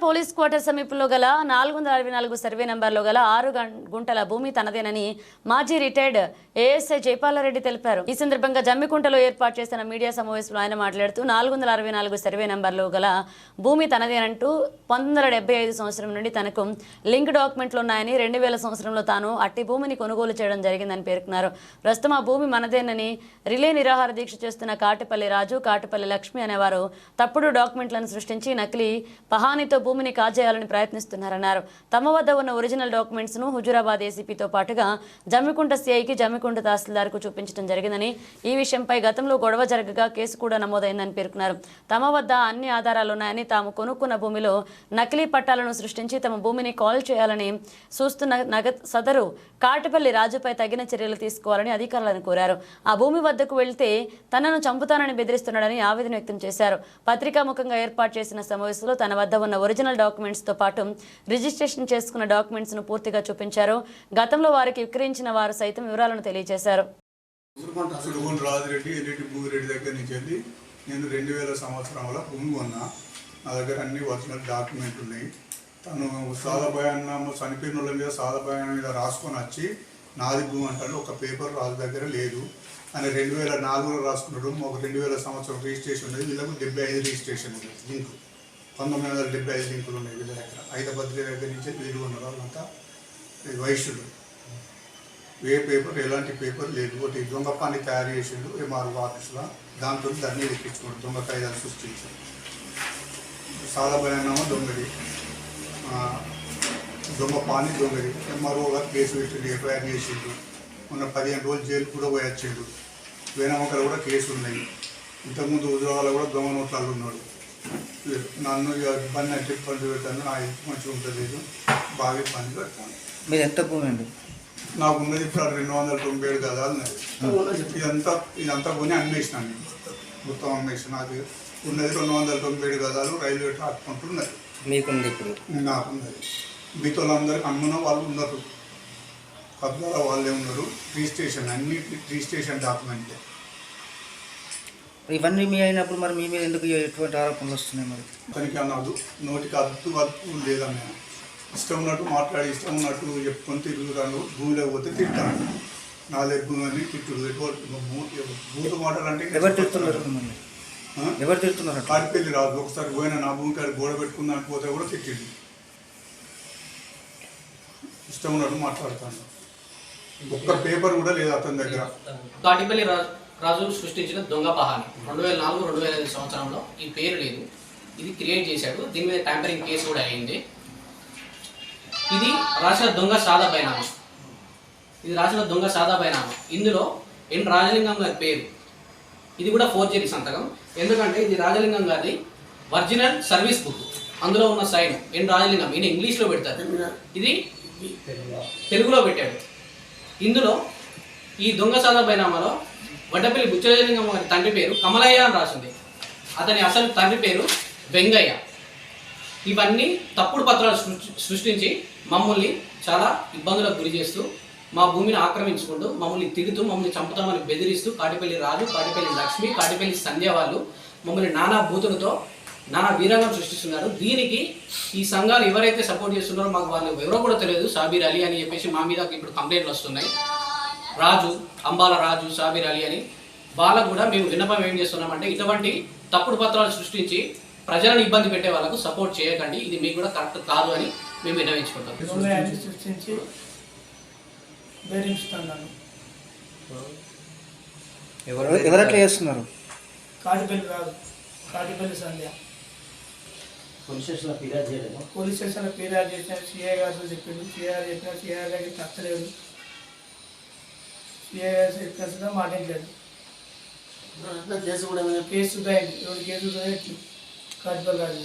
Police quarter సమీపంలో గల 464 survey నంబర్లో గల 6 గుంటల భూమి తనదేనని మాజీ రిటైర్డ్ ఏఎస్ఐ జయపాలరెడ్డి తెలిపారు. ఈ సందర్భంగా జమ్మికుంటలో ఏర్పాటు చేసిన మీడియా సమావేశంలో ఆయన మాట్లాడుతూ 464 సర్వే నంబర్లో గల భూమి తనదేనంటూ 1975 సంవత్సరం నుండి తనకు లింక్ డాక్యుమెంట్లు ఉన్నాయని 2000 సంవత్సరంలో తాను అట్టి భూమిని కొనుగోలు చేయడం జరిగిందని పేర్కొన్నారు. ప్రస్తుతం ఆ భూమి మనదేనని రిలే నిరాహార దీక్ష చేస్తున్న కాటిపల్లి రాజు, కాటిపల్లి లక్ష్మి అనేవారు తప్పుడు డాక్యుమెంట్లను సృష్టించి నకిలీ పహానితో భూమిని కాజేయాలని ప్రయత్నిస్తున్నారన్నారు. తమ వద్ద ఉన్న ఒరిజినల్ డాక్యుమెంట్స్ ను హుజూరాబాద్ ఏసీపీతో పాటుగా జమ్మికుంట సీఐకి, జమ్మికుంట తహసీల్దార్కు చూపించడం జరిగిందని, ఈ విషయంపై గతంలో గొడవ జరగగా కేసు కూడా నమోదైందని పేర్కొన్నారు. తమ వద్ద అన్ని ఆధారాలున్నాయని, తాము కొనుక్కున్న భూమిలో నకిలీ పట్టాలను సృష్టించి తమ భూమిని కాల్ చేయాలని చూస్తున్న సదరు కాటిపల్లి రాజుపై తగిన చర్యలు తీసుకోవాలని అధికారులను కోరారు. ఆ భూమి వద్దకు వెళ్తే తనను చంపుతానని బెదిరిస్తున్నాడని ఆవేదన వ్యక్తం చేశారు. పత్రికాముఖంగా ఏర్పాటు చేసిన సమావేశంలో తన వద్ద ఉన్న ఒరిజినల్ డాక్యుమెంట్స్ తో పాటు రిజిస్ట్రేషన్ చేసుకున్న డాక్యుమెంట్స్ ను పూర్తిగా చూపించారు. గతంలో వారికి విక్రయించిన వారు సైతం వివరాలను తెలియజేశారు. నేను 2000 సంవత్సరంలో భూమి కొన్నా. నా దగ్గర అన్ని ఒరిజినల్ డాక్యుమెంట్లు ఉన్నాయి. తను సాదాభయాన్న చనిపోయిన వాళ్ళ మీద సాదాభయాన్న మీద రాసుకొని వచ్చి నాది భూమి అంటాడు. ఒక పేపర్ రాజు దగ్గర లేదు అని 2004లో రాసుకున్నాడు. ఒక 2000 సంవత్సరం రిజిస్ట్రేషన్ ఉంది. వీళ్ళకు 75 రిజిస్ట్రేషన్ ఉంది. లింకు 1975 లింకులు ఉన్నాయి వీళ్ళ దగ్గర. ఐదబద్రి దగ్గర నుంచి వీళ్ళు ఉన్నారు. వాళ్ళంతా వైశ్యులు. ఏ పేపర్ ఎలాంటి పేపర్ లేదు. ఒకటి దొంగ పని తయారు చేసిండు ఎంఆర్ఓ ఆఫీసులో. దాంతో దాన్ని ఎక్కించుకోండి. దొంగ కాయిదాలు సృష్టించారు. సాదాభయాన్నమో దొంగది, దొంగ పాని దొంగది. ఎంఆర్ఓ గారు కేసు పెట్టిండు, ఎఫ్ఐఆర్ చేసిండు. మొన్న 15 రోజులు జైలు కూడా పోయి వచ్చిండు. వేనమ్మకలు కూడా కేసు ఉన్నాయి. ఇంతకుముందు హుజూరాబాద్లో కూడా దొంగ నోట్లలో ఉన్నాడు. నన్ను ఇబ్బంది అంటే ఇబ్బంది పెడతాను. నా ఇంటి మంచిగా ఉంటుంది లేదు, బాగా ఇబ్బంది పెడతాను. మీరు ఎంత భూమి అండి? నాకు ఉన్నది ఇప్పుడు 297 గదాలు ఉన్నది. ఇదంతా కొని అమ్మేసినాను. మొత్తం అమ్మేసి నాకు ఉన్నది 297 గదాలు. Railway track కొంటున్నది. మీకుంది ఇప్పుడు? నాకున్నది. మిగతాళ్ళందరికీ అమ్మున వాళ్ళు ఉన్నారు. కబ్జాల వాళ్ళే ఉన్నారు. రిజిస్ట్రేషన్ అన్ని రిజిస్ట్రేషన్ డాక్యుమెంట్లే. ఇవన్నీ మీ అయినప్పుడు మరి మీ మీద ఎందుకు ఎటువంటి ఆరోపణలు వస్తున్నాయి? మరి తనకి అన్నాడు నోటికి అద్దు లేదన్నా. ఇష్టం ఉన్నట్టు మాట్లాడి ఇష్టం ఉన్నట్టు చెప్పుకొని తిరుగుతాను. భూమిలో పోతే తిట్టాను. నా భూమి అని తిట్టుడు. భూత మాటలు అంటే ఎవరు తిడుతున్నారు? ఎవరు తిడుతున్నారు? కాటిపల్లి రాదు. ఒకసారి పోయినా నా భూమి కాడ గోడ పెట్టుకుందాని పోతే కూడా తిట్టింది. ఇష్టం ఉన్నట్టు మాట్లాడతాను. ఒక్క పేపర్ కూడా లేదు అతని దగ్గర. కాటిపల్లి రాజు సృష్టించిన దొంగ పహాని 2004-2005 సంవత్సరంలో ఈ పేరు లేదు. ఇది క్రియేట్ చేశాడు. దీని మీద ట్యాంపరింగ్ కేసు కూడా అయింది. ఇది రాసిన దొంగ సాదా బైనామా. ఇందులో ఎన్ రాజలింగం గారి పేరు. ఇది కూడా ఫోర్జరీ సంతకం. ఎందుకంటే ఇది రాజలింగం గారి ఒరిజినల్ సర్వీస్ బుక్. అందులో ఉన్న సైన్ ఎన్ రాజలింగం. ఈయన ఇంగ్లీష్లో పెడతారు, ఇది తెలుగులో పెట్టాడు. ఇందులో ఈ దొంగ సాదా బైనామాలో వడ్డపల్లి బుచ్చరాజలింగం గారి తండ్రి పేరు కమలయ్య అని రాసింది. అతని అసలు తండ్రి పేరు వెంగయ్య. ఇవన్నీ తప్పుడు పత్రాలు సృష్టించి మమ్మల్ని చాలా ఇబ్బందులకు గురి చేస్తూ, మా భూమిని ఆక్రమించుకుంటూ, మమ్మల్ని తిడుతూ, మమ్మల్ని చంపుతామని బెదిరిస్తూ కాటిపల్లి రాజు, కాటిపల్లి లక్ష్మి, కాటిపల్లి సంధ్య వాళ్ళు మమ్మల్ని నానా బూతులతో నానా వీరంగం సృష్టిస్తున్నారు. దీనికి ఈ సంఘాలు ఎవరైతే సపోర్ట్ చేస్తున్నారో మాకు వాళ్ళు ఎవరో కూడా తెలియదు. సాబీర్ అలీ అని చెప్పేసి మా మీద ఇప్పుడు కంప్లైంట్లు వస్తున్నాయి. రాజు, అంబాల రాజు, సాబీర్ అలీ అని. వాళ్ళకు కూడా మేము విన్నపం ఏం చేస్తున్నామంటే, ఇటువంటి తప్పుడు పత్రాలు సృష్టించి ప్రజలను ఇబ్బంది పెట్టే వాళ్ళకు సపోర్ట్ చేయకండి. ఇది మీకు కూడా కరెక్ట్ కాదు అని మేము విన్నవించుకుంటాం. సృష్టించి బెదిరిస్తున్నాను. ఎవరట్లా చేస్తున్నారు? కాటిపల్లి రాదు, కాటిపల్లి సంధ్య. పోలీస్ స్టేషన్లో ఫిర్యాదు చేసిన సిఐ గారు చెప్పిండు. సిఐ చెప్పిన సిఐ దగ్గర నచ్చలేదు. సిఐ గారు చెప్పిన మాట్లాడలేదు. కేసు కూడా అయింది. కేసు కాటిపల్లి రాదు.